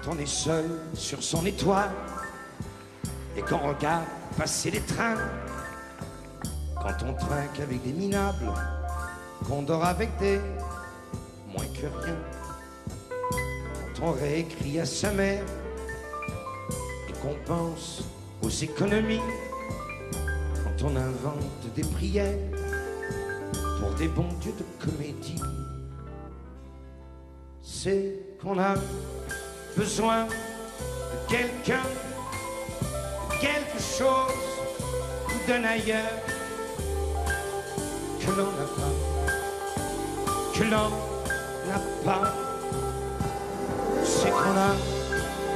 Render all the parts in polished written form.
Quand on est seul sur son étoile et qu'on regarde passer les trains, quand on trinque avec des minables, qu'on dort avec des moins que rien, quand on réécrit à sa mère et qu'on pense aux économies, quand on invente des prières pour des bons dieux de comédie, c'est qu'on a besoin de quelqu'un, quelque chose ou d'un ailleurs que l'on n'a pas, que l'on n'a pas. C'est qu'on a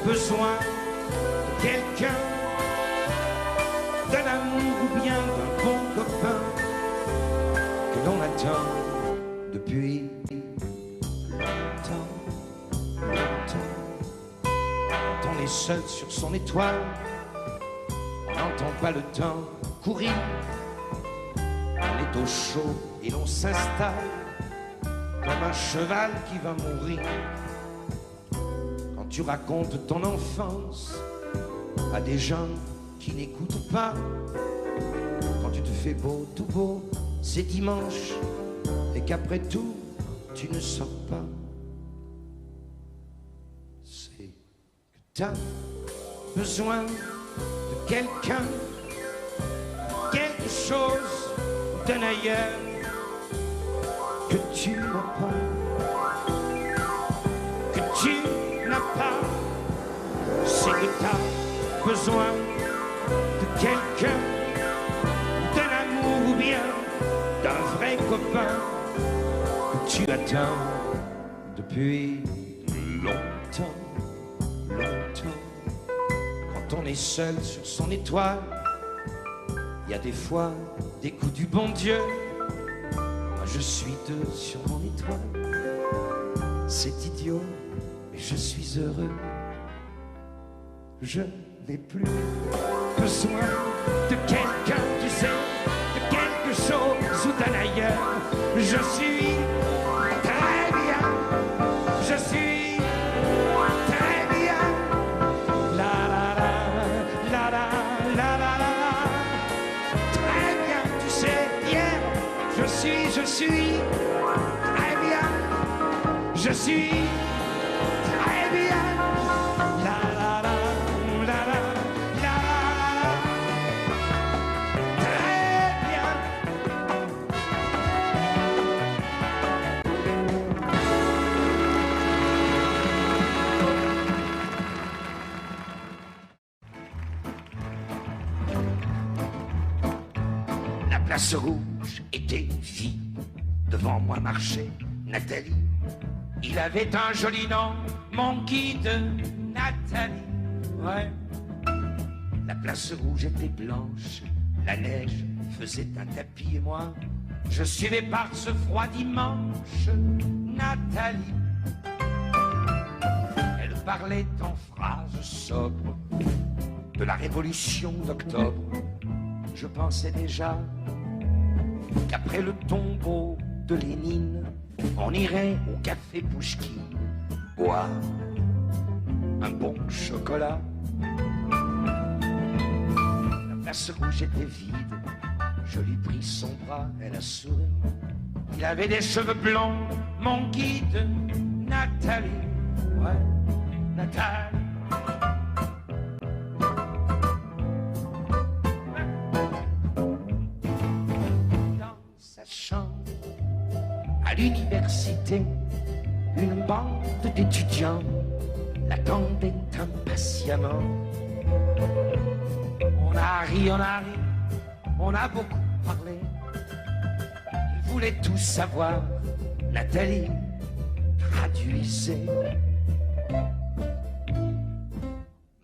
besoin de quelqu'un, d'un amour ou bien d'un bon copain que l'on attend depuis longtemps. Quand on est seul sur son étoile, on n'entend pas le temps courir. On est au chaud et l'on s'installe comme un cheval qui va mourir. Quand tu racontes ton enfance à des gens qui n'écoutent pas, quand tu te fais beau, tout beau, c'est dimanche et qu'après tout, tu ne sors pas, c'est que t'as besoin de quelqu'un, quelque chose d'un ailleurs que tu n'as pas, que tu n'as pas. C'est que t'as besoin de quelqu'un, d'un amour ou bien d'un vrai copain que tu attends depuis longtemps, longtemps. Quand on est seul sur son étoile, il y a des fois des coups du bon Dieu. Moi je suis deux sur mon étoile. C'est idiot, mais je suis heureux. Je n'ai plus besoin de quelqu'un, tu sais, de quelque chose ou d'un ailleurs. Je suis très bien, je suis très bien. La la la la la la la la. Très bien, tu sais, hier, je suis très bien, je suis très bien. La la la la la la la. Très bien. La place rouge était vide. Devant moi marchait Nathalie. Il avait un joli nom, mon guide, Nathalie. Ouais. La place rouge était blanche, la neige faisait un tapis et moi, je suivais par ce froid dimanche Nathalie. Elle parlait en phrases sobres de la révolution d'octobre. Je pensais déjà qu'après le tombeau de Lénine, on irait au café Pouchki boire un bon chocolat. La place rouge était vide, je lui pris son bras, elle a souri. Il avait des cheveux blonds, mon guide, Nathalie. Ouais, Nathalie. Dans sa chambre, à l'université, une bande d'étudiants l'attendait impatiemment. On a ri, on a beaucoup parlé. Ils voulaient tout savoir. Nathalie traduisait.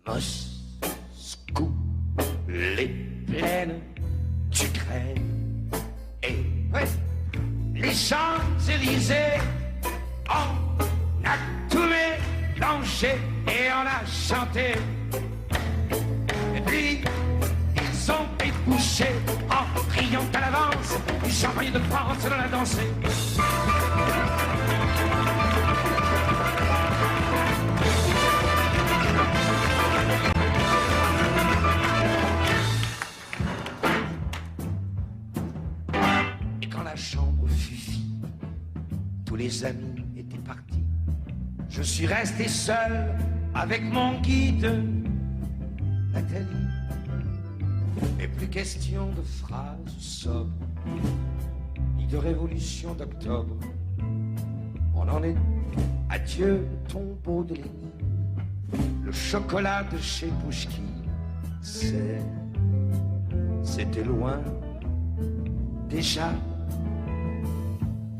Moscou, les plaines d'Ukraine et ouais, les Champs-Élysées. On a tout mélangé et on a chanté. Et puis ils ont débouché en criant à l'avance du champagne de France on a dansé. tous les amis étaient partis. Je suis resté seul avec mon guide, Nathalie. Et plus question de phrases sobres, ni de révolution d'octobre. On en est adieu le tombeau de Lénine, le chocolat de chez Pouchki. C'était loin déjà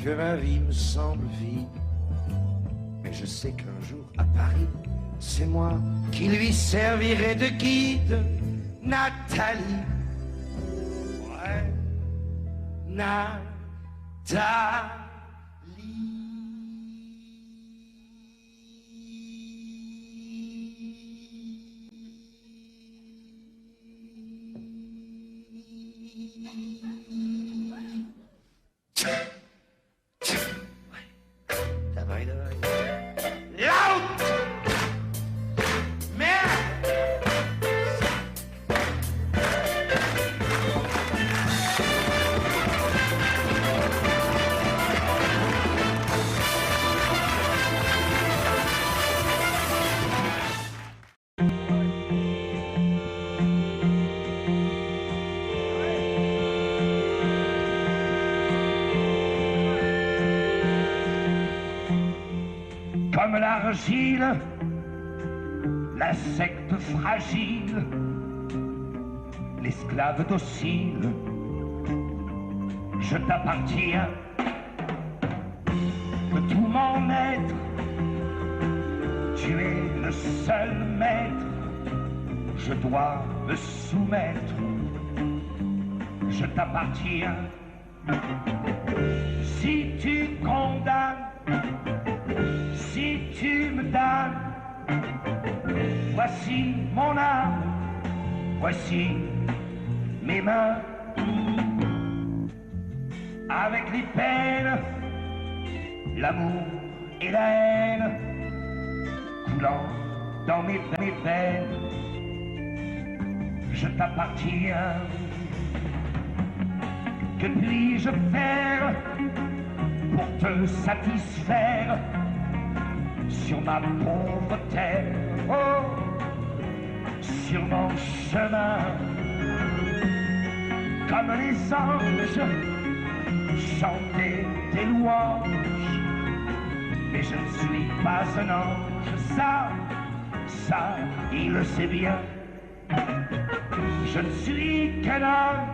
que ma vie me semble vide. Mais je sais qu'un jour à Paris, c'est moi qui lui servirai de guide. Nathalie, ouais, Nathalie. Comme l'argile, l'insecte fragile, l'esclave docile, je t'appartiens de tout mon être. Tu es le seul maître, je dois me soumettre. Je t'appartiens. Si tu condamnes, si tu me donnes, voici mon âme, voici mes mains. Avec les peines, l'amour et la haine coulant dans mes veines, je t'appartiens. Que puis-je faire pour te satisfaire sur ma pauvre terre, oh, sur mon chemin? Comme les anges, chanter tes louanges, mais je ne suis pas un ange, ça, il le sait bien. Je ne suis qu'un homme,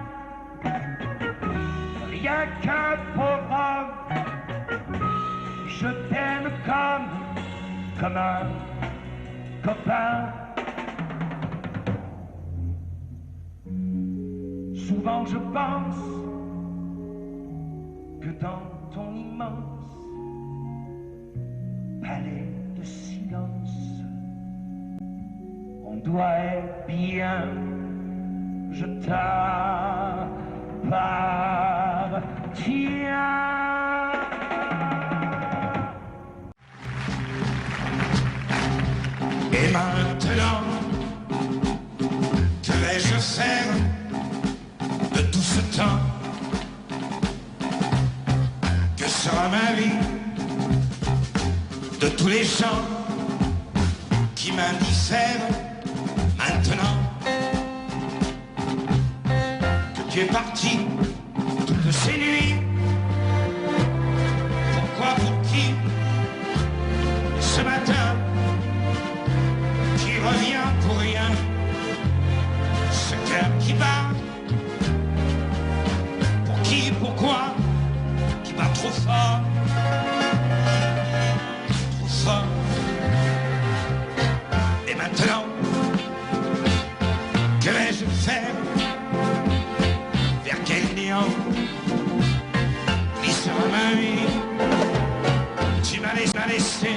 rien qu'un pauvre homme. Je t'aime comme un copain. Souvent je pense que dans ton immense palais de silence, on doit être bien. Je t'appartiens. Et maintenant, que vais-je faire de tout ce temps? Que sera ma vie de tous les gens qui m'indiffèrent maintenant? Que tu es parti toutes ces nuits, pourquoi, pour qui? Ce matin, qui revient pour rien, ce cœur qui bat, pour qui, pourquoi, qui bat trop fort, trop fort. Et maintenant, que vais-je faire? Vers quel néant glissera ma vie? Tu m'as laissé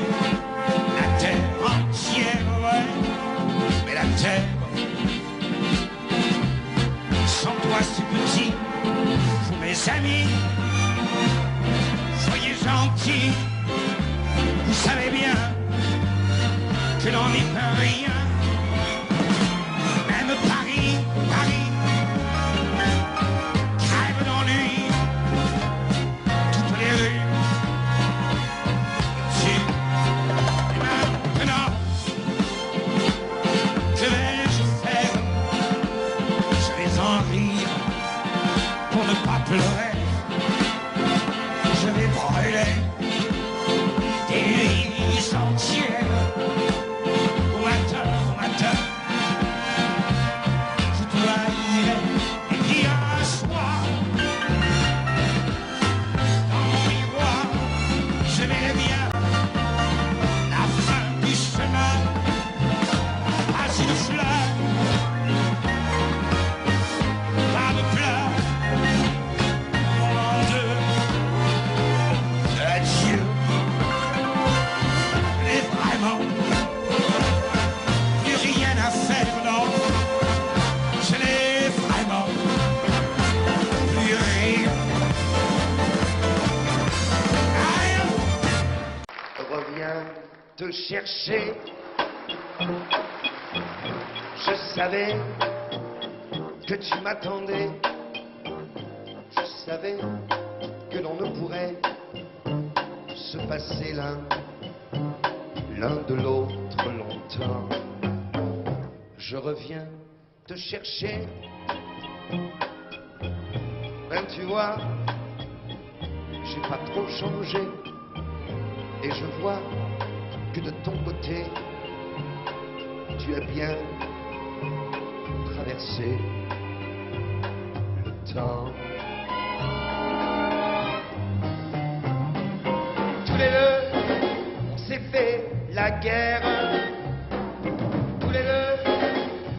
la terre entière, ouais, mais la terre sans toi c'est petit. Vous mes amis, soyez gentils, vous savez bien que l'on n'y peut rien. Même Paris crève d'ennui, toutes les rues c'est bien la fin du chemin, pas une fleur, pas de pleurs, moment de adieu. Et vraiment, plus rien à faire, non, je n'ai vraiment plus rien. Reviens te chercher. Je savais que tu m'attendais. Je savais que l'on ne pourrait se passer l'un de l'autre longtemps. Je reviens te chercher. Ben tu vois, j'ai pas trop changé. Et je vois que de ton côté, tu as bien traversé le temps. Tous les deux, on s'est fait la guerre. Tous les deux,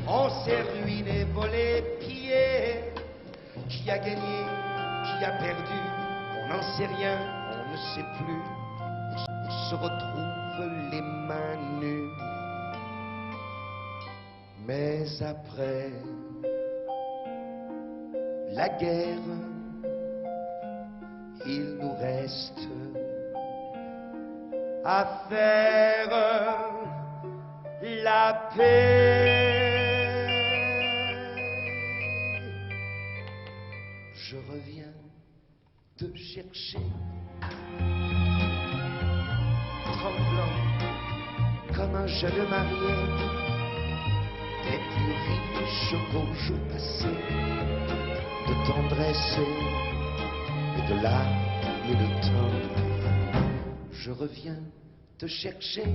on s'est ruiné, volé, pillé. Qui a gagné, qui a perdu, on n'en sait rien, on ne sait plus. On se retrouve les mains nues. Mais après la guerre, il nous reste à faire la paix. Je reviens te chercher, tremblant comme un jeune marié, des plus riches qu'aux jours passés, de tendresse et de larmes et de temps. Je reviens te chercher,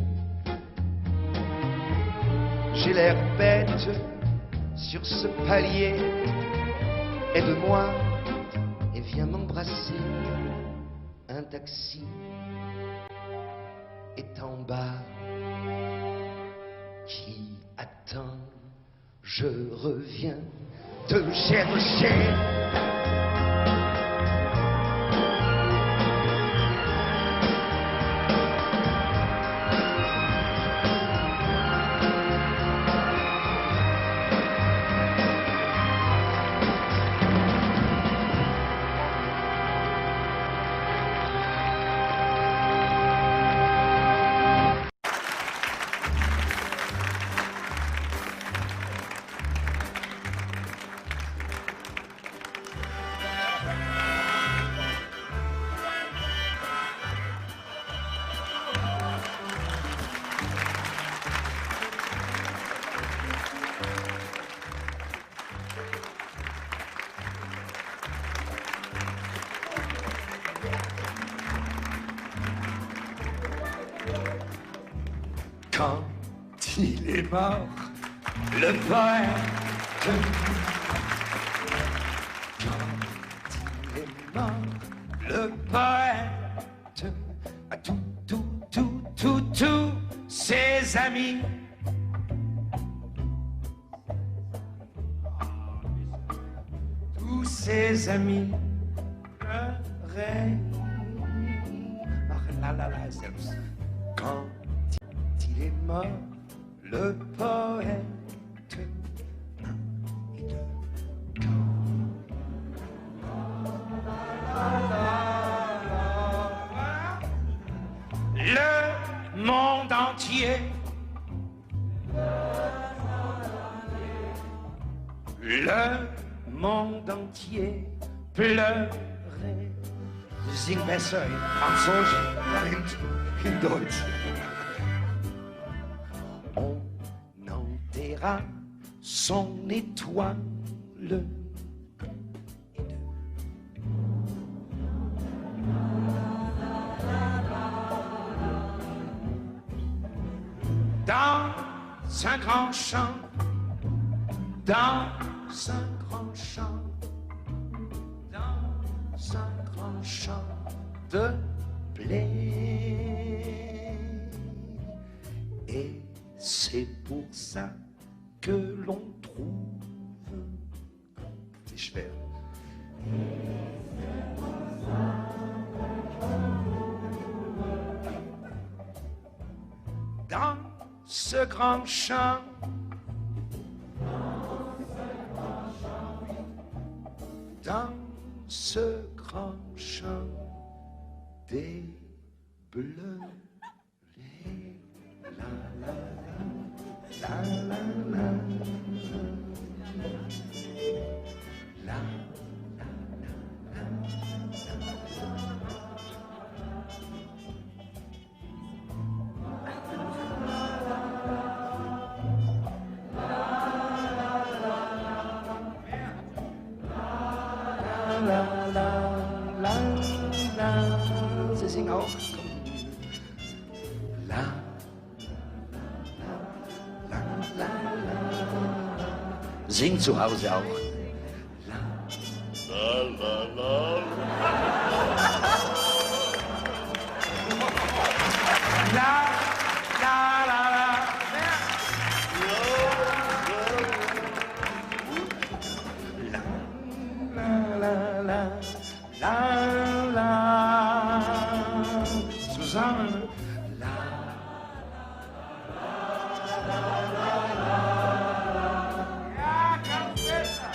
j'ai l'air bête sur ce palier. Aide-moi et viens m'embrasser. Un taxi est en bas qui attend. Je reviens te chercher. Quand il est mort, le poète. Quand il est mort, le poète a tous ses amis. Tous ses amis pleuraient. Quand il est mort, le poète. Le monde entier. Le monde entier pleurait. Sing besser in Französisch und in Deutsch. On enterra son étoile. Dans un grand champ, dans un grand champ, dans un grand champ de blé. C'est pour ça que l'on trouve des cheveux. Dans ce grand champ, dans ce grand champ des bleus, la la la la la la la. Sie singen auch. La, la, la, la. Sing zu Hause auch. La, la, la, la, la, la, la. La, la, zusammen. La, ja, ganz besser.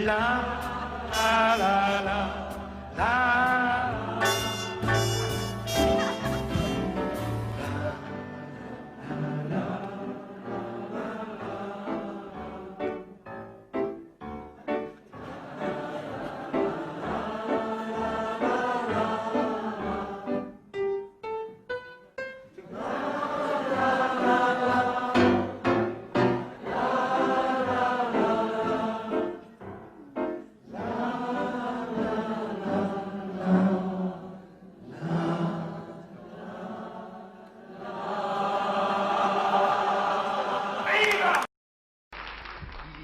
La, la, la, la.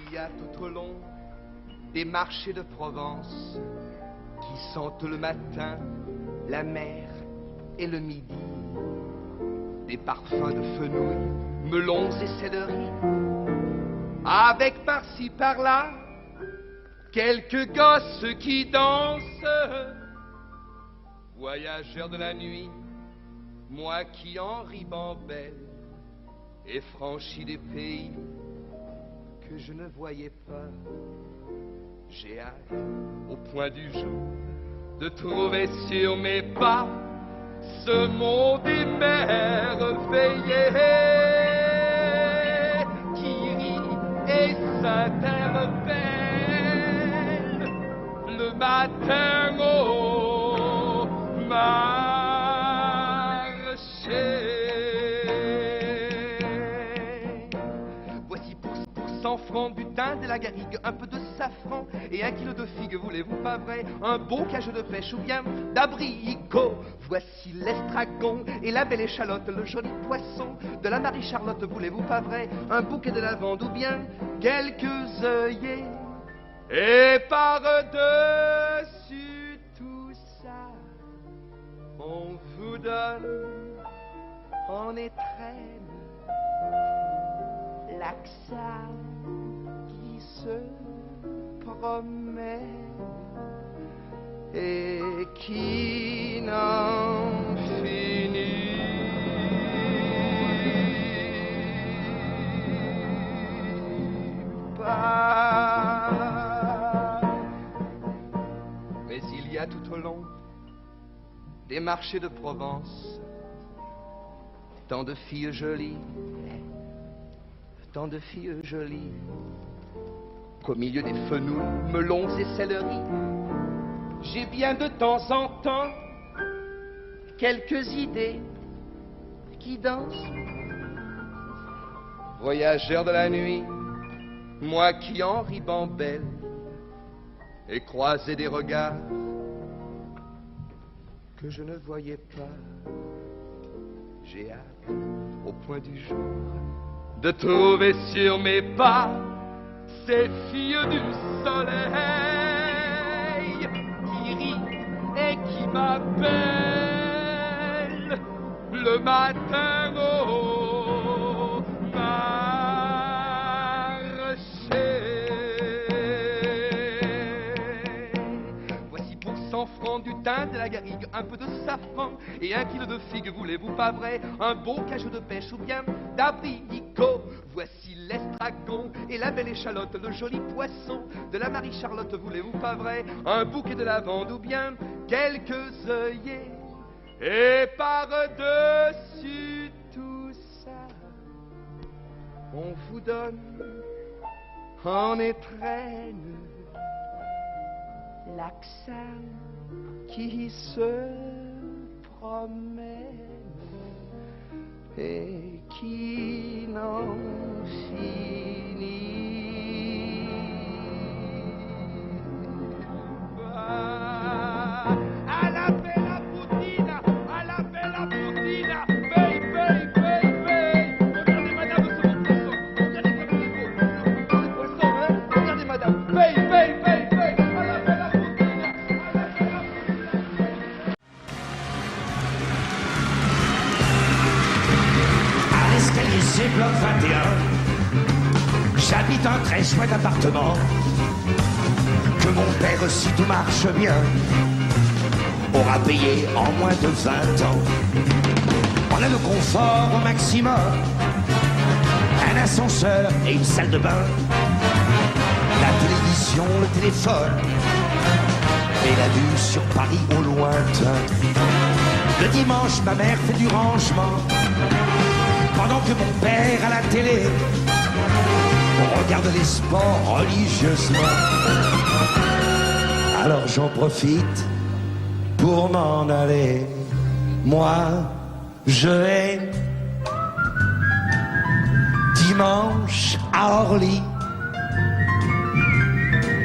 Il y a tout au long des marchés de Provence qui sentent le matin la mer et le midi, des parfums de fenouil, melons et céleri, avec par-ci par-là quelques gosses qui dansent. Voyageurs de la nuit, moi qui en ribambelle ai franchi des pays que je ne voyais pas. J'ai hâte, au point du jour, de trouver sur mes pas ce monde émerveillé qui rit et s'interpelle le matin au marché. Voici pour 100 francs du thym, de la garrigue, un peu de safran et 1 kilo de figues, voulez-vous pas vrai? Un beau cage de pêche ou bien d'abricot. Voici l'estragon et la belle échalote, le joli poisson de la Marie-Charlotte, voulez-vous pas vrai? Un bouquet de lavande ou bien quelques œillets. Et par-dessus tout ça, on vous donne en étrenne l'accent qui se promène et qui n'en finit pas. Mais il y a tout au long des marchés de Provence tant de filles jolies, tant de filles jolies, qu'au milieu des fenouils, melons et céleri, j'ai bien de temps en temps quelques idées qui dansent. Voyageurs de la nuit, moi qui en ribambelle ai croisé des regards que je ne voyais pas. J'ai hâte, au point du jour, de trouver sur mes pas ces filles du soleil qui rient et qui m'appellent le matin au marché. Voici pour 100 francs du thym, de la garrigue, un peu de safran et 1 kilo de figues, voulez-vous pas vrai? Un beau cajou de pêche ou bien d'abricot. Voici l'estragon et la belle échalote, le joli poisson de la Marie-Charlotte, voulez-vous pas vrai? Un bouquet de lavande ou bien quelques œillets. Et par-dessus tout ça, on vous donne en étrenne l'accent qui se promène et qui n'en finit pas. À la bella putina, à la bella putina, paye, paye, paye, paye. Regardez madame ce bon poisson, regardez comme il est beau, le poisson, hein. Regardez madame, paye, paye, paye, paye, à la bella putina, à la bella putina. À l'escalier, c'est bloc 21. J'habite un très chouette appartement que mon père, si tout marche bien, aura payé en moins de 20 ans. On a le confort au maximum, un ascenseur et une salle de bain, la télévision, le téléphone et la vue sur Paris au lointain. Le dimanche, ma mère fait du rangement pendant que mon père à la télé regarde les sports religieusement. Alors j'en profite pour m'en aller. Moi, je vais dimanche à Orly,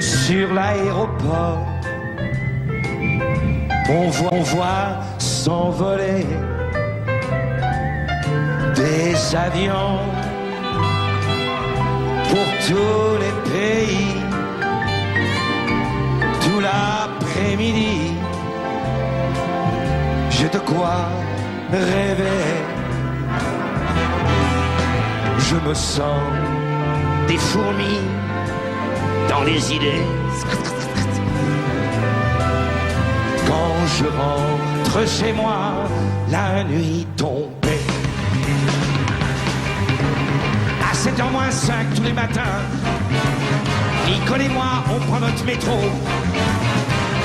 sur l'aéroport. On voit s'envoler des avions pour tous les pays. Tout l'après-midi, j'ai de quoi rêver. Je me sens des fourmis dans les idées. Quand je rentre chez moi, la nuit tombée. À 7h moins 5 tous les matins, Nicole et moi, on prend notre métro.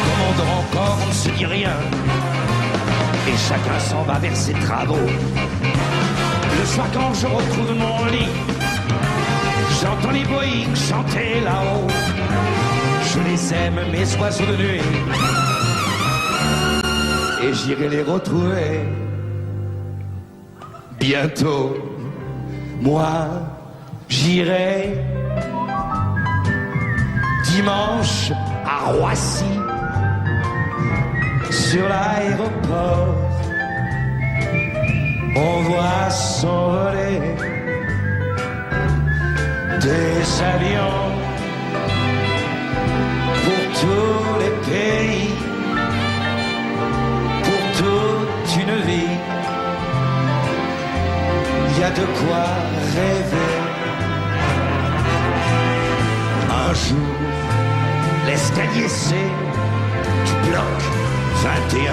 Comme on dort encore, on ne se dit rien. Et chacun s'en va vers ses travaux. Le soir quand je retrouve mon lit, j'entends les Boeing chanter là-haut. Je les aime, mes oiseaux de nuit, et j'irai les retrouver bientôt. Moi, j'irai dimanche à Roissy, sur l'aéroport. On voit s'envoler des avions pour tous les pays, pour toute une vie. Il y a de quoi rêver. Un jour, l'escalier c'est du bloc 21.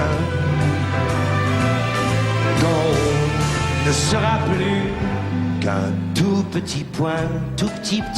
Quand on ne sera plus qu'un tout petit point, tout petit.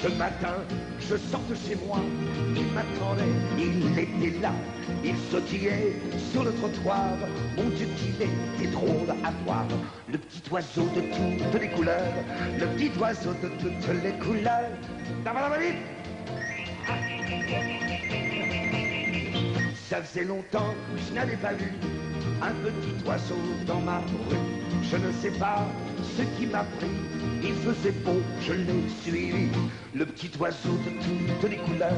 Ce matin, je sors de chez moi, il m'attendait, il était là, il sautillait sur le trottoir. Mon Dieu qu'il était drôle à voir, le petit oiseau de toutes les couleurs, le petit oiseau de toutes les couleurs. Ça faisait longtemps que je n'avais pas vu un petit oiseau dans ma rue. Je ne sais pas ce qui m'a pris, il faisait beau, je l'ai suivi. Le petit oiseau de toutes les couleurs,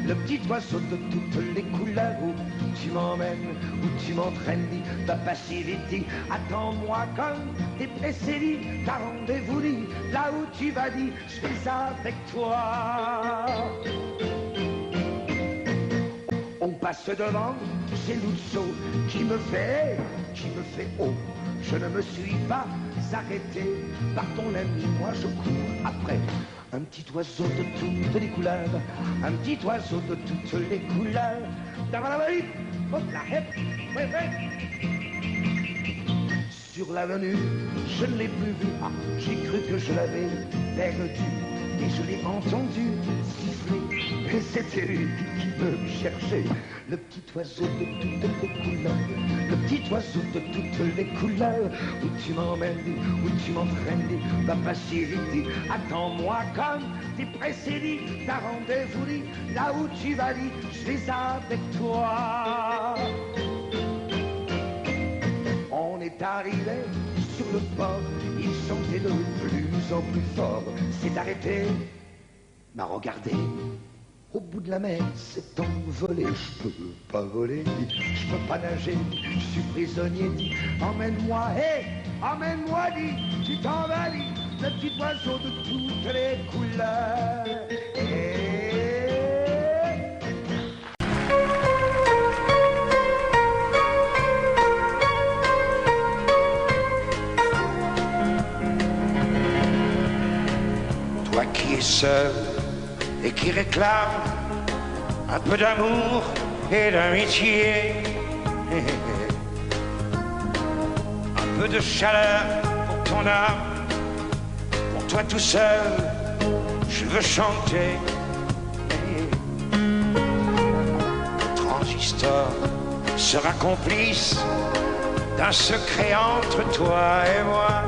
le petit oiseau de toutes les couleurs. Où tu m'emmènes, où tu m'entraînes, dis, va pas si vite, dis, attends-moi comme t'es pressé, dis, t'as rendez-vous, dis, là où tu vas, dis, je fais ça avec toi. On passe devant, c'est Lucio qui me fait oh. Je ne me suis pas arrêté, partons l'ami, moi je cours après. Un petit oiseau de toutes les couleurs, un petit oiseau de toutes les couleurs. Sur l'avenue, je ne l'ai plus vu, ah, j'ai cru que je l'avais perdu. Et je l'ai entendu siffler, et c'était lui qui me cherchait. Le petit oiseau de toutes les couleurs, le petit oiseau de toutes les couleurs. Où tu m'emmènes, où tu m'entraînes, va pas si vite, attends-moi comme t'es pressé, dis, t'as rendez-vous, dis, là où tu vas, dis, je vais avec toi. On est arrivé sur le port, il chantait de plus en plus fort. S'est arrêté, m'a regardé. Au bout de la mer, s'est envolé. Je peux pas voler, je peux pas nager, je suis prisonnier. Dit, emmène-moi, hé, emmène-moi, dit, tu t'en vas, dit, le petit oiseau de toutes les couleurs. Toi qui es seul et qui réclame un peu d'amour et d'amitié, un peu de chaleur pour ton âme, pour toi tout seul, je veux chanter. Le transistor sera complice d'un secret entre toi et moi.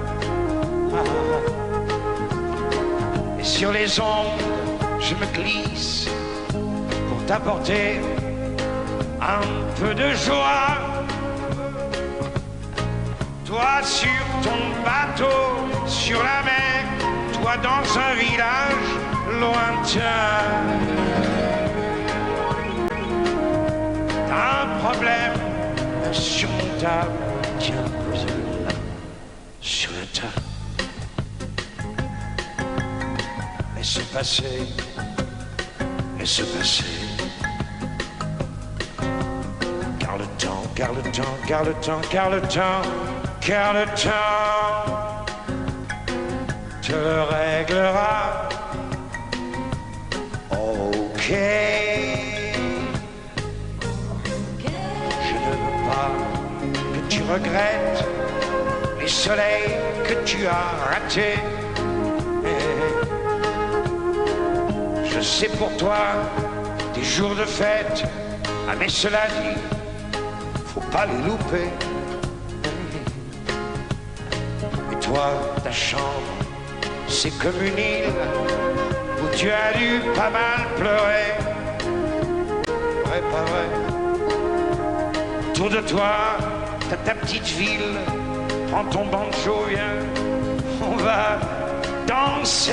Et sur les ondes, je me glisse pour t'apporter un peu de joie. Toi sur ton bateau, sur la mer, toi dans un village lointain. T'as un problème insurmontable, tiens, posez-le là, sur la table. Laisse passer, laisse passer. Car le temps, car le temps, car le temps, car le temps, car le temps te le réglera. Ok. Je ne veux pas que tu regrettes les soleils que tu as ratés. Je sais pour toi des jours de fête, ah mais cela dit, faut pas les louper. Et toi, ta chambre, c'est comme une île où tu as dû pas mal pleurer. Ouais, pas vrai. Autour de toi, t'as ta petite ville, prends ton banjo, viens, on va danser.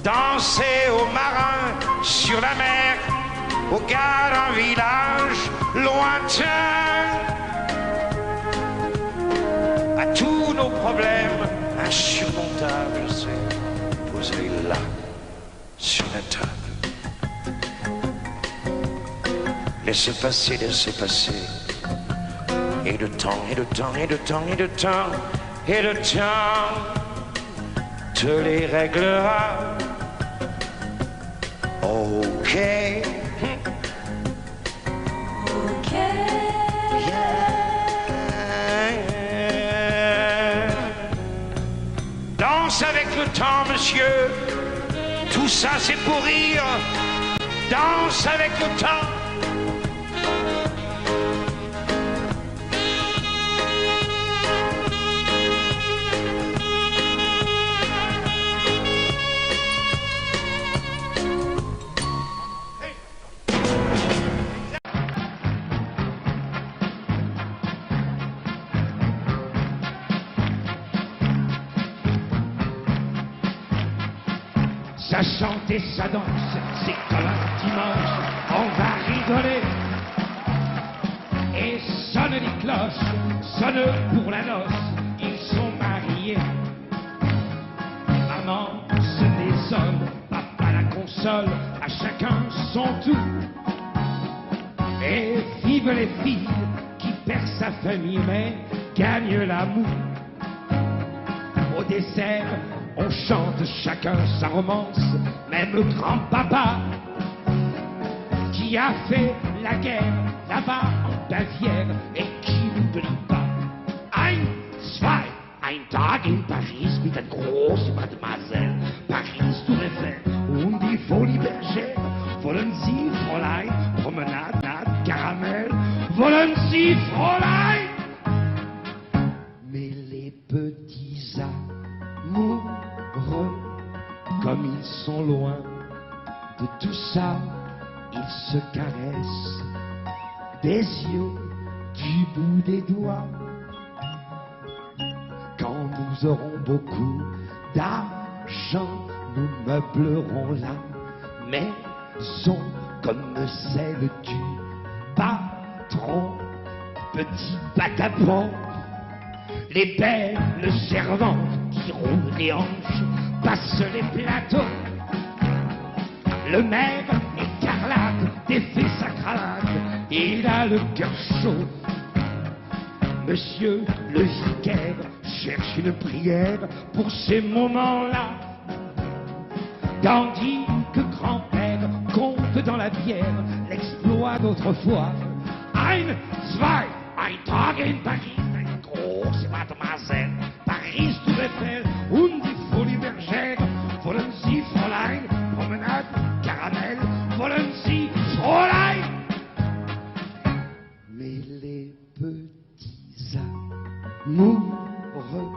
Danser aux marins sur la mer, aux gars d'un village lointain. À tous nos problèmes insurmontables, je sais, posés là, sur la table. Laissez passer, laissez passer. Et le temps, et le temps, et le temps, et le temps, et le temps te les réglera. Ok. Ok. Danse avec le le temps, monsieur. Tout ça, c'est pour rire. Danse avec le temps. Ça chante et ça danse, c'est comme un dimanche, on va rigoler. Et sonne les cloches, sonne pour la noce, ils sont mariés. Maman se désole, papa la console, à chacun son tour. Et vive les filles qui perdent sa famille mais gagnent l'amour. Au dessert, on chante chacun sa romance, même le grand-papa qui a fait la guerre là-bas en Bavière et qui n'oublie pas. Ein, zwei, ein Tag in Paris mit einer großen Mademoiselle. Paris, Tour Eiffel und die Folie Bergère. Wollen Sie, Fräulein, Promenade, Caramel? Wollen Sie, Fräulein? Mais les petits amoureux, comme ils sont loin de tout ça, ils se caressent des yeux du bout des doigts. Quand nous aurons beaucoup d'argent, nous meublerons la maison comme celle du patron. Petit patapon, les belles servantes qui roulent les hanches passent les plateaux. Le maire écarlate défait sa cravate, il a le cœur chaud. Monsieur le vicaire cherche une prière pour ces moments-là. Tandis que grand-père compte dans la bière l'exploit d'autrefois. Ein, zwei, ein Tag in Paris, eine große Mademoiselle. Paris, Tour Eiffel und die Folie Bergère. Wollen Sie, Fräulein, Promenade, Caramel? Wollen Sie, Fräulein? Mais les petits amoureux,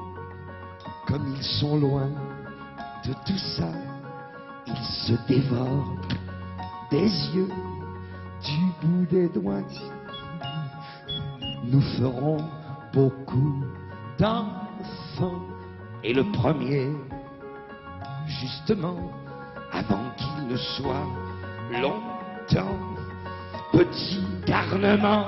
comme ils sont loin de tout ça, ils se dévorent des yeux du bout des doigts. Nous ferons beaucoup d'enfants. Et le premier, justement, avant qu'il ne soit longtemps, petit garnement,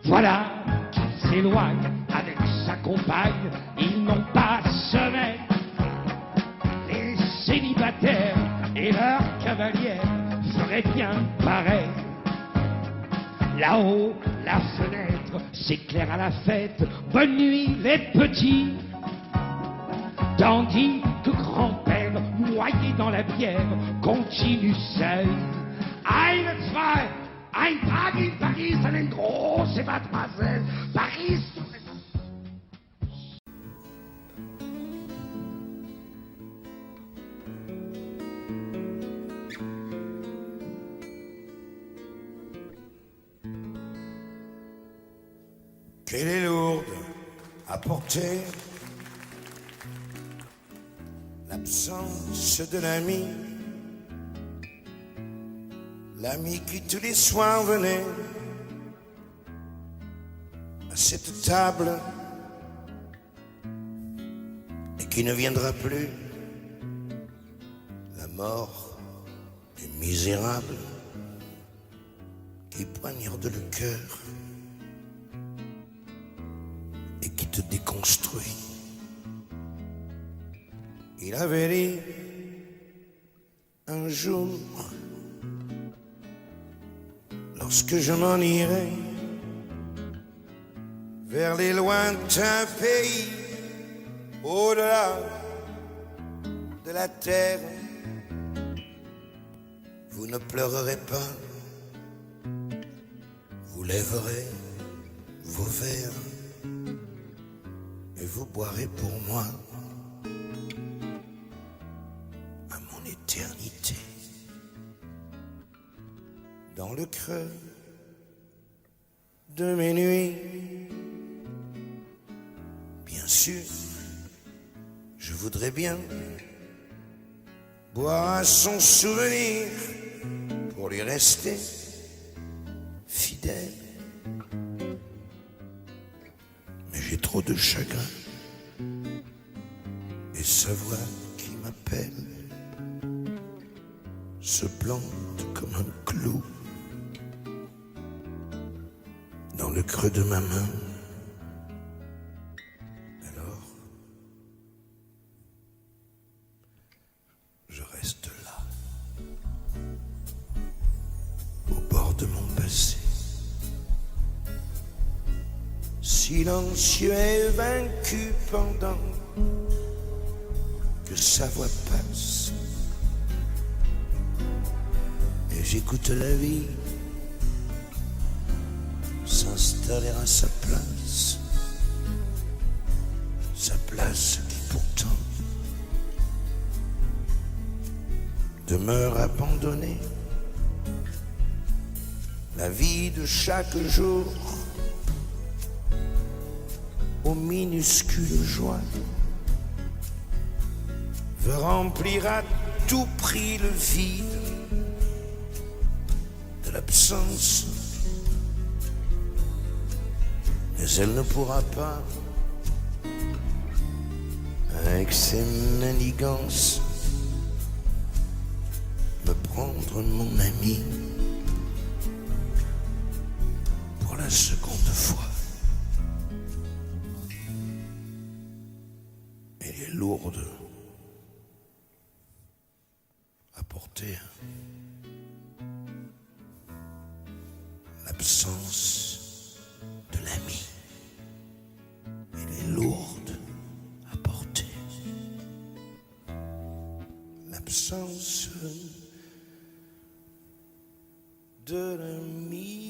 voilà qu'il s'éloigne avec sa compagne. Ils n'ont pas sommeil. Les célibataires et leurs cavalières feraient bien pareil. Là-haut, la fenêtre s'éclaire à la fête. Bonne nuit, les petits. Tandis que grand-père, noyé dans la bière, continue seul. Ein, zwei, ein Tag in Paris, eine große Mademoiselle. Paris. Qu'elle est lourde à porter, l'absence de l'ami, l'ami qui tous les soirs venait à cette table et qui ne viendra plus, la mort est misérable qui poignarde le cœur et qui te déconstruit. Il avait dit un jour, lorsque je m'en irai vers les lointains pays, au-delà de la terre, vous ne pleurerez pas, vous lèverez vos verres et vous boirez pour moi l'éternité. Dans le creux de mes nuits, bien sûr, je voudrais bien boire à son souvenir pour lui rester fidèle. Mais j'ai trop de chagrin et sa voix qui m'appelle se plante comme un clou dans le creux de ma main. Alors, je reste là, au bord de mon passé, silencieux et vaincu pendant que sa voix passe. Et j'écoute la vie s'installer à sa place qui pourtant demeure abandonnée. La vie de chaque jour aux minuscules joies veut remplir à tout prix le vide de l'absence. Mais elle ne pourra pas, avec ses manigances, me prendre mon ami pour la seconde fois. Elle est lourde à porter. L'absence de l'ami. Elle est lourde à porter. L'absence de l'ami.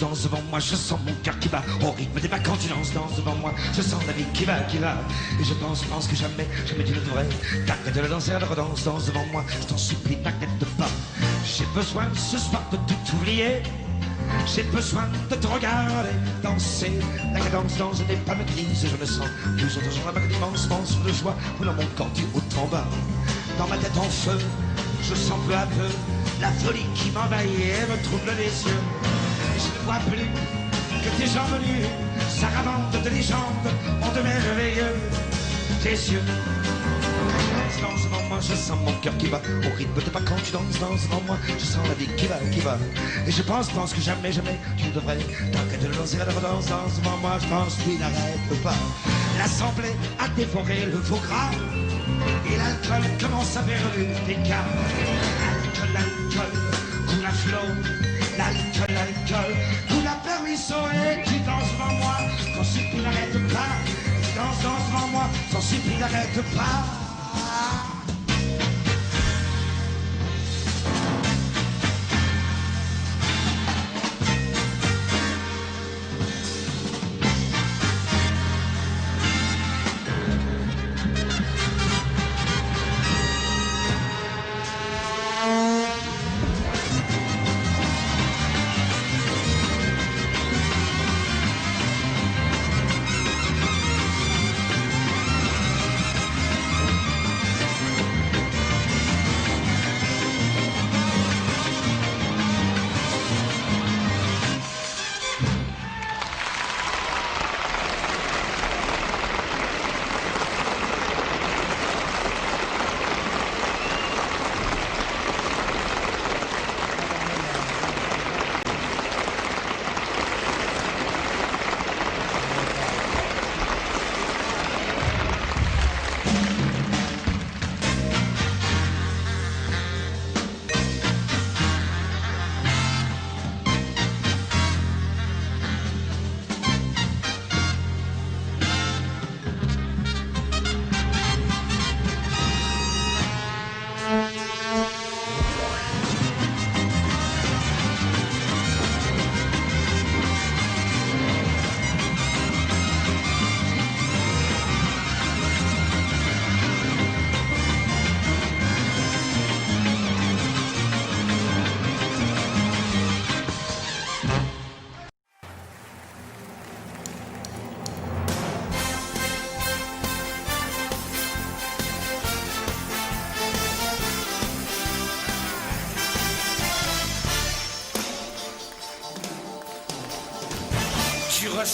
Danse devant moi, je sens mon cœur qui bat au rythme des pas. Quand tu danses devant moi, je sens la vie qui va. Et je pense que jamais tu ne devrais t'arrêter de la danser, elle redanse, danse devant moi. Je t'en supplie, n'arrête pas. J'ai besoin ce soir de tout oublier. J'ai besoin de te regarder danser. La cadence danse n'est pas maîtrise. Je me sens plus autres gens avec d'immenses monstres de joie. Dans mon corps du haut en bas, dans ma tête en feu, je sens peu à peu la folie qui m'envahit et me trouble les yeux. Je ne vois plus que tes jambes nues, sarabandes de légendes, ont de merveilleux tes yeux. Danse devant moi, je sens mon cœur qui bat au rythme de pas. Quand tu danses devant moi, je sens la vie qui va. Et je pense que jamais tu ne devrais t'arrêter de danser, elle redanse, danse devant moi. Je pense qu'il n'arrête pas. L'assemblée a dévoré le faux gras et l'alcool commence à faire des cas. L'alcool coule à flot. L'alcool, tout la permission et tu danses devant moi, ton supplie n'arrête pas. Tu danses devant moi, ton supplie n'arrête pas.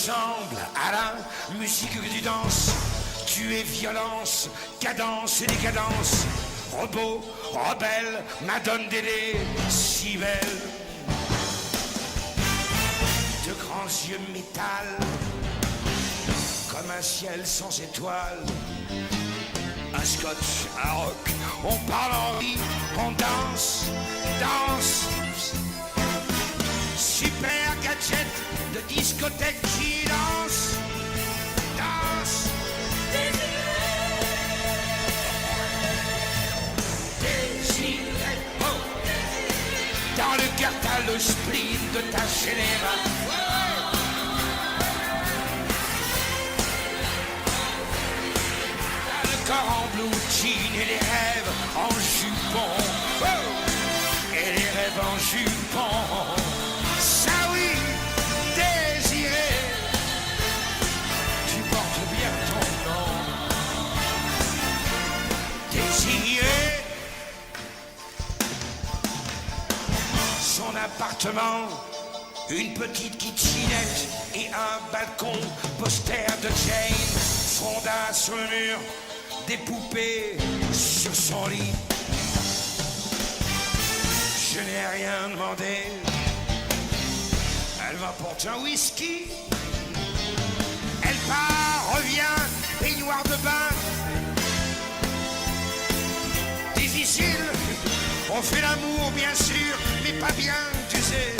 ressembles à la musique que tu danses. Tu es violence, cadence et décadence. Robot, rebelle, Madone Dédé, si belle. De grands yeux métal, comme un ciel sans étoiles. Un scotch, un rock, on parle en vie, on danse, danse. Super gadget de discothèque qui danse, danse. Désiré, oh. Dans le cœur t'as le spleen de ta générale. T'as le corps en blue jean et les rêves en jupon, oh. Et les rêves en jupon. Ça oui, désiré, tu portes bien ton nom. Désiré, son appartement, une petite kitchenette et un balcon, poster de Jane, fonda sur le mur, des poupées sur son lit. Je n'ai rien demandé. Elle m'apporte un whisky. Elle part, revient, baignoire de bain. Difficile, on fait l'amour bien sûr, mais pas bien, tu sais.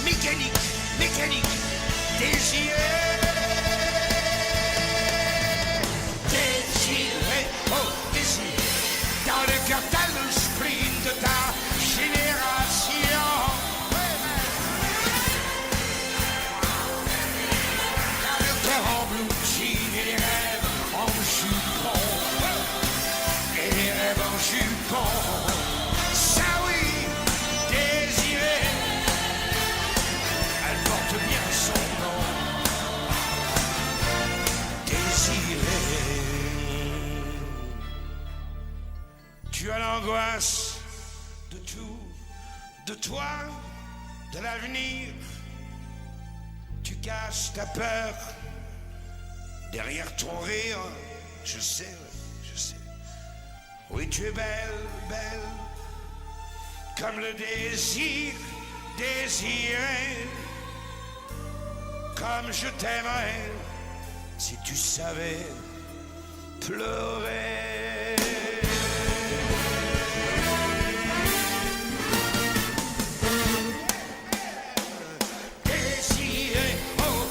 Mécanique, mécanique, désiré. Désiré, oh désiré. Dans le cœur t'as le sprint de ta génération. En blue jean et les rêves en jupon, et les rêves en jupon. Ça oui, désiré, elle porte bien son nom. Désiré, tu as l'angoisse de tout, de toi, de l'avenir. Tu caches ta peur derrière ton rire, je sais, je sais. Oui, tu es belle, belle, comme le désir, désiré. Comme je t'aimerais, si tu savais pleurer. Désiré, oh,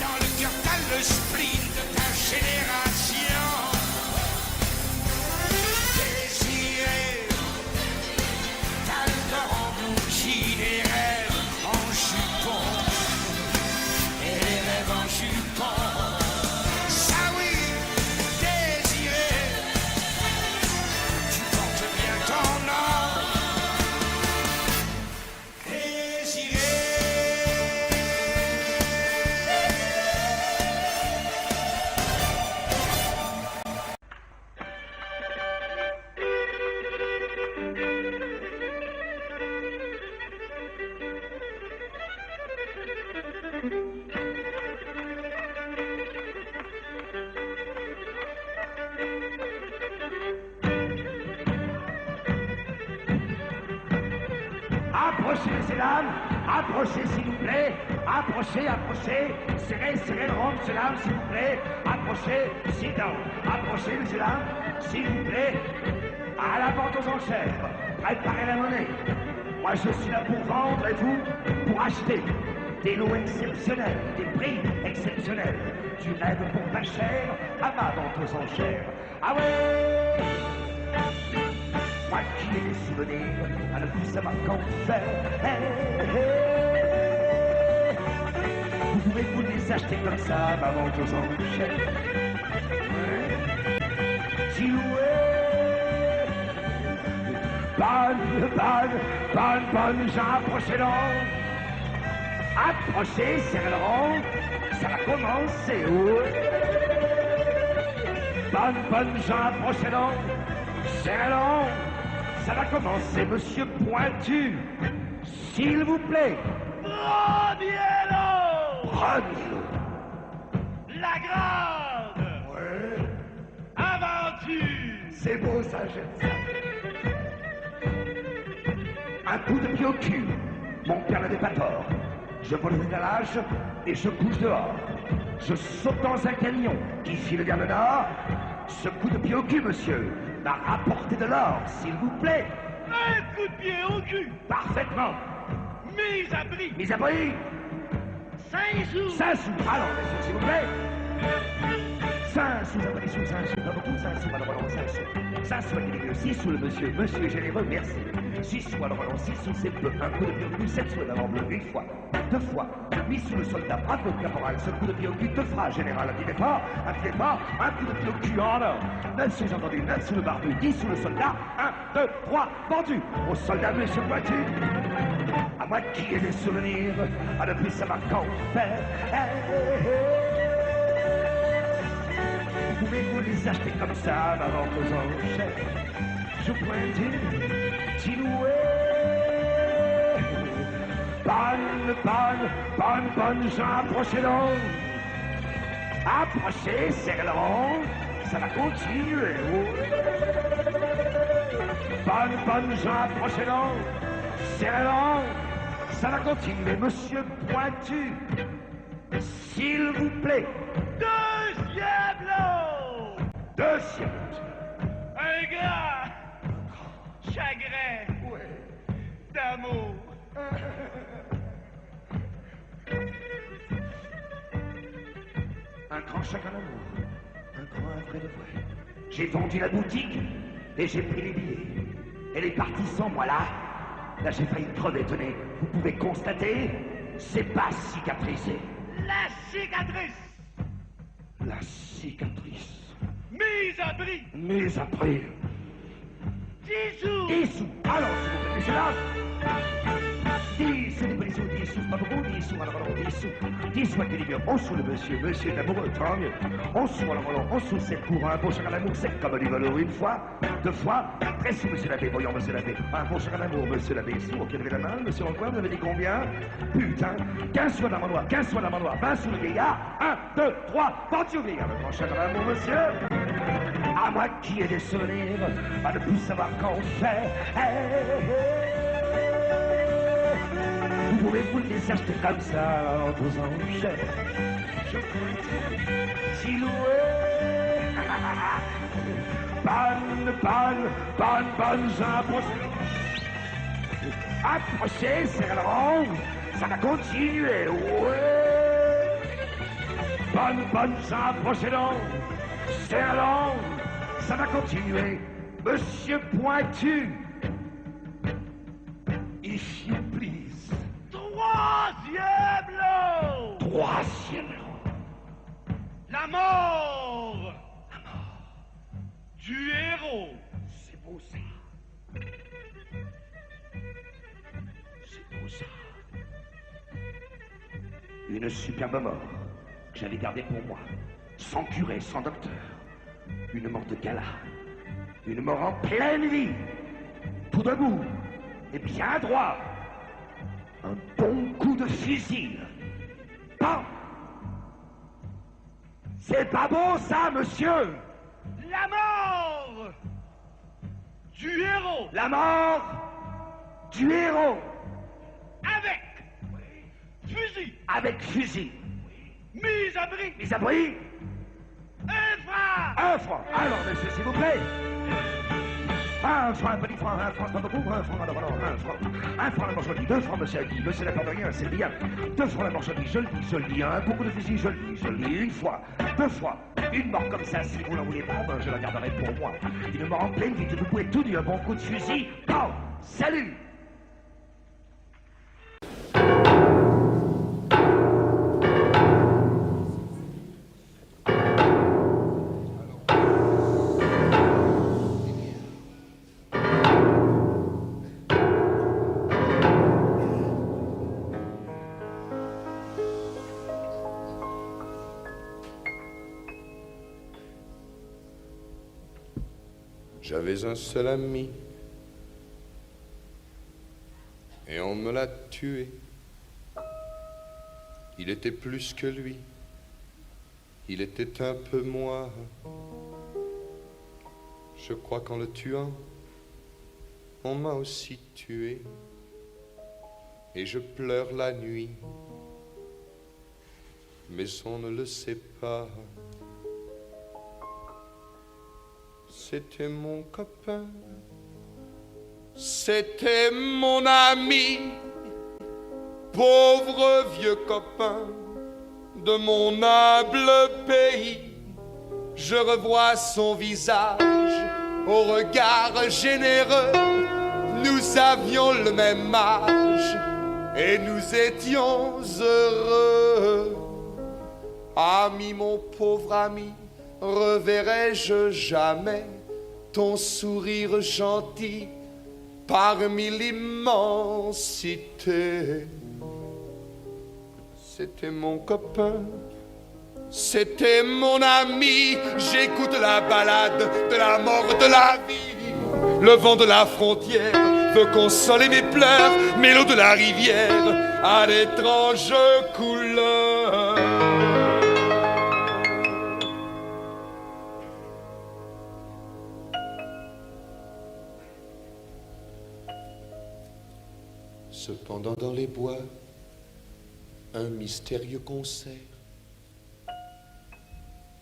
dans le cœur t'as le spleen de ta génération. Désiré, t'as le corps en blue jean et les rêves en jupon, et les rêves en jupon. Ça oui, désiré, tu portes bien ton nom. Désiré. Approchez, messieurs, dames, approchez, s'il vous plaît, approchez, approchez, serrez, serrez le rond, messieurs, dames, s'il vous plaît, approchez, sit down, approchez, messieurs, dames, s'il vous plaît, à la vente aux enchères, préparez la monnaie. Moi, je suis là pour vendre et vous, pour acheter. Des lots exceptionnels, des prix exceptionnels, du rêve pour pas cher, à ma vente aux enchères. Ah ouais! Moi qui ai des souvenirs à ne plus savoir quand faire. Vous pouvez vous les acheter comme ça, ma vente aux enchères. Bonne, gens, approchez donc. Approchez, serrez le rond, ça va commencer. Bonne, gens, approchez donc. Serrez le rond, ça va commencer. Monsieur Pointu, s'il vous plaît. Preniez-le. Prenez-le. La grande Ouais. aventure. C'est beau ça, j'aime ça. Un coup de pied au cul. Mon père n'avait pas tort. Je vole le étalage et je couche dehors. Je saute dans un camion qui file vers le nord. Ce coup de pied au cul, monsieur, m'a rapporté de l'or, s'il vous plaît. Un coup de pied au cul. Parfaitement. Mise à prix. Mise à prix. 5 sous. 5 sous. Alors, monsieur, s'il vous plaît. 5 sous, après sous, 5 sous, pas beaucoup, 5 sous, alors allons, 5 sous. 5 sous, avec les 6 sous, le monsieur. Monsieur est généreux, merci. 6 sous, alors allons, 6 sous, c'est peu. Un coup de pied au cul, 7 sous, d'avant bleu, une fois. 2 fois. Mis sous le soldat, bravo, caporal. Ce coup de pied au cul te fera, général. Inquiétez pas, un coup de pied au cul en or. 9 sous, j'ai entendu, 9 sous le barbu, 10 sous le soldat. 1, 2, 3, vendu. Au soldat, monsieur Pointu. À moi qui ai des souvenirs, à ne plus savoir qu'en faire. Vous pouvez vous les acheter comme ça, ma vente aux enchères. Je pointe Tinoué. Bonne, gens, approchez donc. Approchez, serrez le rond. Ça va continuer. Bonne, gens, approchez donc. Serrez le rond. Ça va continuer. Monsieur Pointu, s'il vous plaît. Deuxième lot. Deuxième. Un grand chagrin d'amour. Un grand chagrin d'amour. Un vrai de vrai. J'ai vendu la boutique et j'ai pris les billets. Elle est partie sans moi là. Là j'ai failli crever, tenez. Vous pouvez constater, c'est pas cicatrisé. La cicatrice. La cicatrice. Mise à prix. Mais après, 10 sous. 10 sous. Alors, s'il vous plaît, messieurs, là. 10 sous, les 10 sous, pas beaucoup, 10 sous, alors, 10 sous. 10 sous, avec les 11 sous, le monsieur est amoureux, tant mieux. 11 sous, alors, 11 sous, 7 pour un beau chagrin d'amour, 7 comme du velours, une fois, 2 fois, 13 sous, monsieur l'abbé, voyons, monsieur l'abbé. Un beau chagrin d'amour, monsieur l'abbé, sous, ok, levez la main, monsieur l'encoin, vous avez dit combien? Putain, 15 sous, madame noir, 15 sous, madame noir, 20 sous, le vieillard, 1, 2, 3, vendu au vieillard, le grand chagrin d'amour, monsieur. À moi qui ai des souvenirs, à ne plus savoir qu'en faire. Vous pouvez vous les acheter comme ça en vos enchères. Je silhouette. Bonne, approchez, c'est le rond. Ça va continuer, ouais. Bonne, approchez donc. C'est long. Ça va continuer. Monsieur Pointu. If you please. Troisième lot. Troisième lot. La mort. Du héros. C'est beau ça. C'est beau ça. Une superbe mort que j'avais gardée pour moi. Sans curé, sans docteur. Une mort de gala. Une mort en pleine vie. Tout debout. Et bien droit. Un bon coup de fusil. Bam! C'est pas beau ça, monsieur! La mort du héros. La mort du héros. Avec fusil. Avec fusil. Mise à prix. Mise à prix. 1 franc. 1 franc. Alors, monsieur, s'il vous plaît. 1 franc, un petit franc, 1 franc, pas beaucoup, 1 franc, alors, 1 franc. 1 franc la marchandise, 2 francs, monsieur a dit. Monsieur n'a pas de rien, c'est bien. 2 francs la marchandise, je le dis, un beaucoup de fusil, je le dis, une fois, 2 fois. Une mort comme ça, si vous n'en voulez pas, ben, je la garderai pour moi. Une mort en pleine vie, vous pouvez tout dire, un bon coup de fusil. Bon, salut! J'avais un seul ami et on me l'a tué. Il était plus que lui, il était un peu moi. Je crois qu'en le tuant, on m'a aussi tué. Et je pleure la nuit, mais on ne le sait pas. C'était mon copain, c'était mon ami, pauvre vieux copain de mon humble pays. Je revois son visage au regard généreux. Nous avions le même âge et nous étions heureux. Ami, mon pauvre ami, reverrai-je jamais ton sourire gentil parmi l'immensité? C'était mon copain, c'était mon ami. J'écoute la balade de la mort, de la vie. Le vent de la frontière veut consoler mes pleurs, mais l'eau de la rivière a d'étranges couleurs. Cependant dans les bois, un mystérieux concert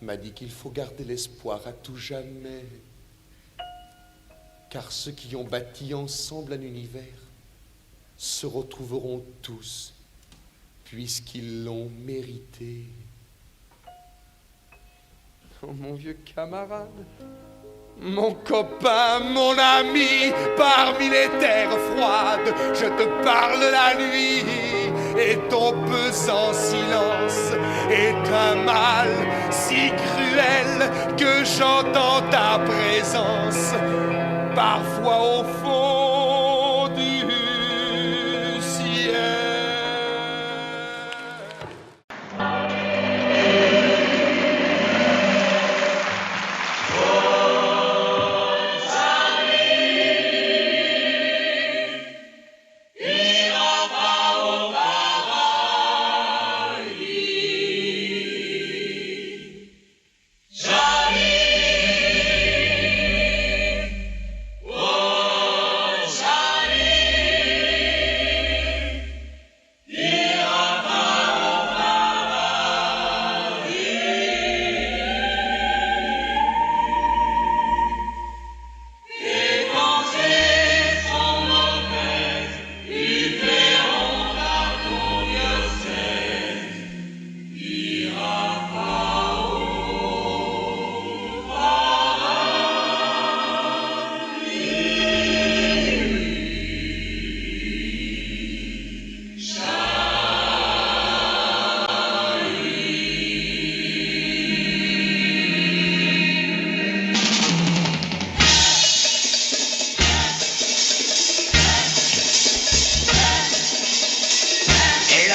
m'a dit qu'il faut garder l'espoir à tout jamais, car ceux qui ont bâti ensemble un univers se retrouveront tous, puisqu'ils l'ont mérité. Oh mon vieux camarade, mon copain, mon ami, parmi les terres froides, je te parle la nuit, et ton pesant silence est un mal si cruel que j'entends ta présence parfois au fond du ciel.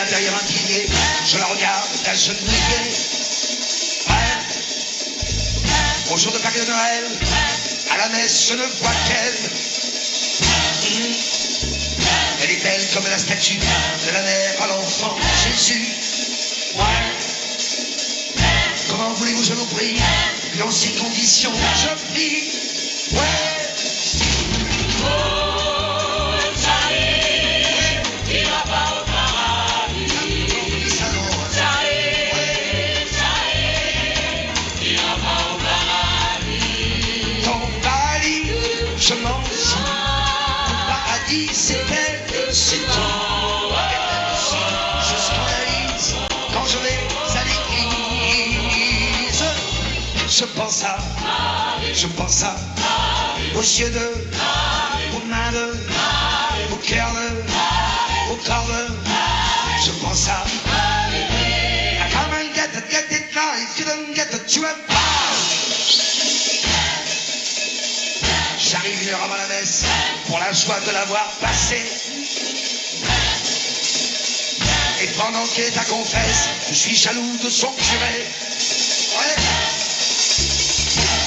Derrière un pilier, je la regarde d'agenouiller. Ouais. Au jour de Pâques et de Noël, à la messe, je ne vois qu'elle. Elle est belle comme la statue de la mère à l'enfant Jésus. Ouais. Comment voulez-vous, je vous prie, dans ces conditions, je prie. Ouais. Je m'en fous, le paradis c'est elle, c'est tout. Je scandalise quand je vais à l'église. Je pense à, aux yeux de, aux mains de, au cœur de, au corps de. Je pense à, come and get it now, if you don't get it, you have J'arrive 1 heure avant la messe pour la joie de l'avoir passée. Et pendant qu'elle ta confesse, je suis jaloux de son curé. Ouais.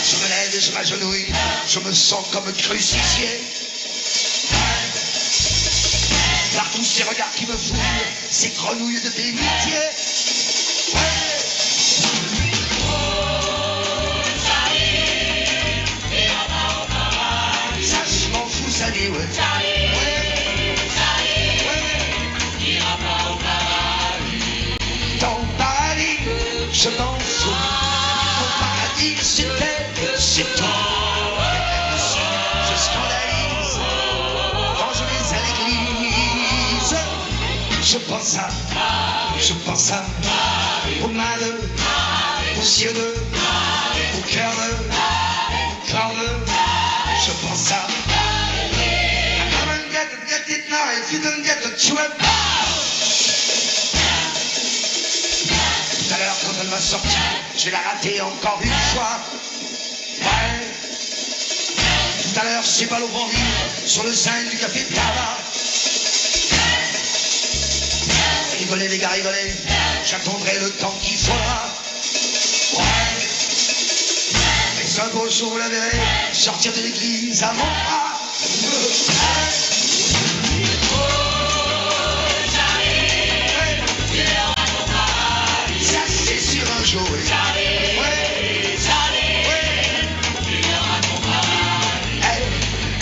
Je me lève et je m'agenouille, je me sens comme crucifié. par tous ces regards qui me fouillent, ces grenouilles de bénitier. Ouais. Ça, je m'en fous, ça dit, ouais. Dans le paradis, je m'en fous. Mon paradis, c'est toi. Je scandalise quand je vais à l'église. Je pense à, aux mains aux yeux au cœur au corps je pense à. Come and get it now, if you don't get it, you have. Tout à l'heure, quand elle m'a sorti, je vais la rater encore une fois. Ouais. Tout à l'heure, c'est balle au grand vide, sur le sein du café de tabac. Rigolez, les gars, rigolez, j'attendrai le temps qu'il faudra. Ouais. Mais un beau jour, vous la verrez, sortir de l'église à mon bras. Ça, c'est sur un jour.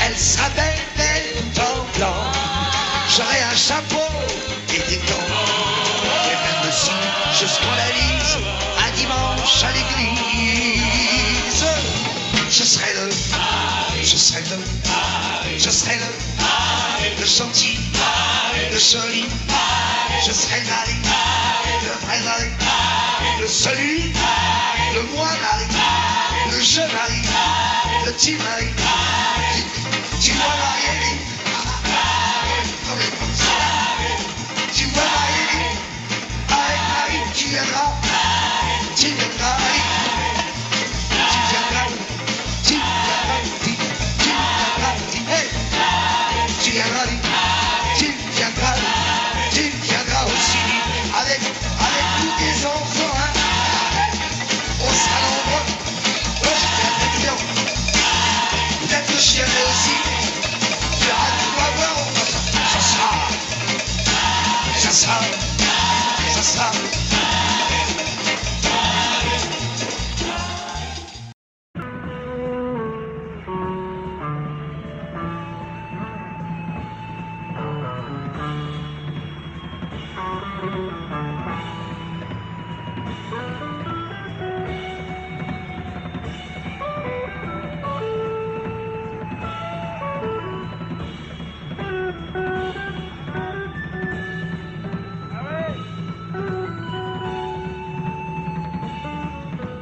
Elle sera belle, belle, en blanc. J'aurai un chapeau et des gants. Et même si je scandalise un dimanche à l'église, je serai le gentil, le joli, je serai le mari, le vrai mari, le celui, le moi mari, le je mari, le petit mari, tu vois marier. Tu vas marier, avec Marie, tu viendras, aussi, avec tous tes enfants, hein. On sera nombreux, peut-être que je viendrai aussi, tu verras, tu vas voir, ça sera.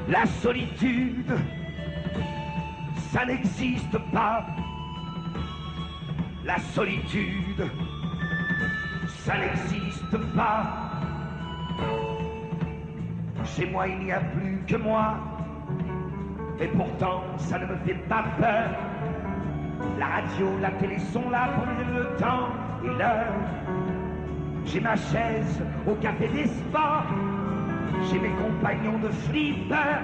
La solitude, ça n'existe pas. La solitude, ça n'existe pas. Chez moi, il n'y a plus que moi. Et pourtant, ça ne me fait pas peur. La radio, la télé sont là pour me donner le temps et l'heure. J'ai ma chaise au café des sports. J'ai mes compagnons de flipper.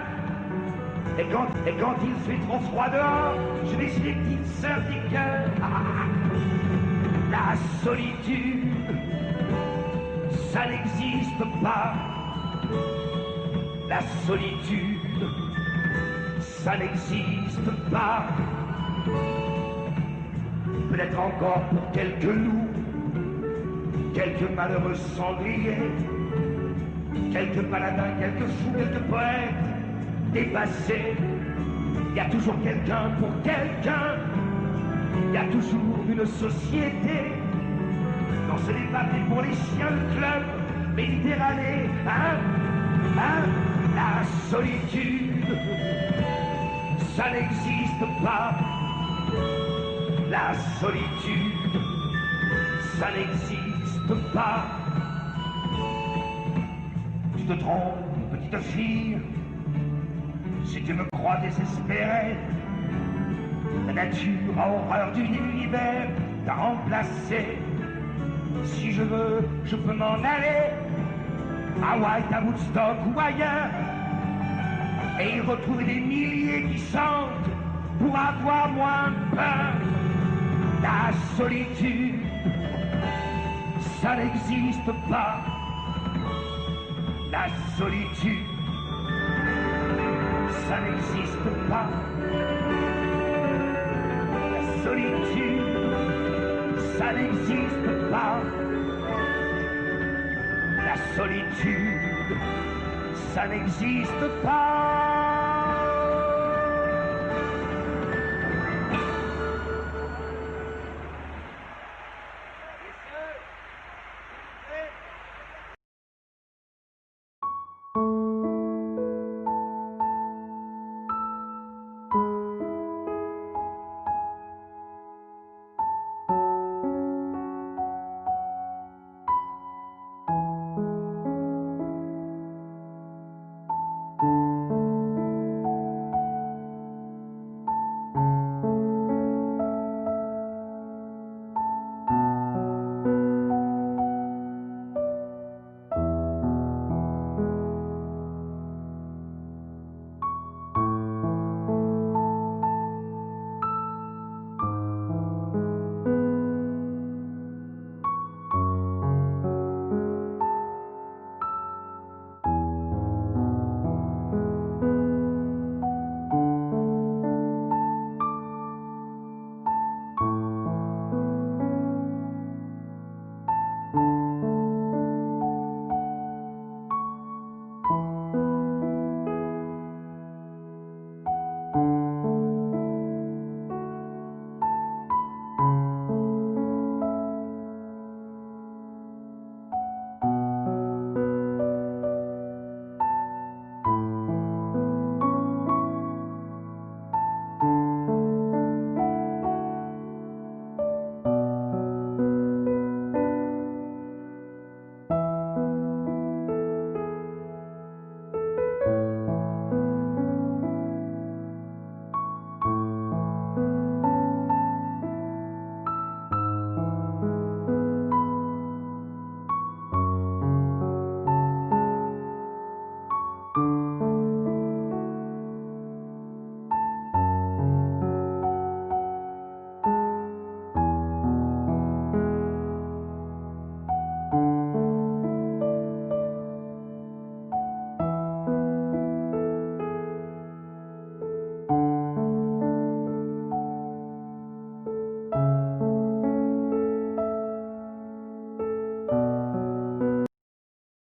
Et quand il fait trop froid dehors, je vais chez les petites sœurs des cœurs. La solitude, ça n'existe pas. La solitude, ça n'existe pas. Peut-être encore pour quelques loups, quelques malheureux sangliers, quelques paladins, quelques fous, quelques poètes dépassés. Il y a toujours quelqu'un pour quelqu'un. Il y a toujours une société. Dans ce débat pour les chiens de club méditerranéen, la solitude, ça n'existe pas. La solitude, ça n'existe pas. Tu te trompes, petite fille, si tu me crois désespéré. La nature a horreur du l'univers t'a remplacé. Si je veux, je peux m'en aller à White, à Woodstock ou ailleurs, et y retrouver des milliers qui chantent pour avoir moins peur. La solitude, ça n'existe pas. La solitude, ça n'existe pas. La solitude, ça n'existe pas. La solitude, ça n'existe pas.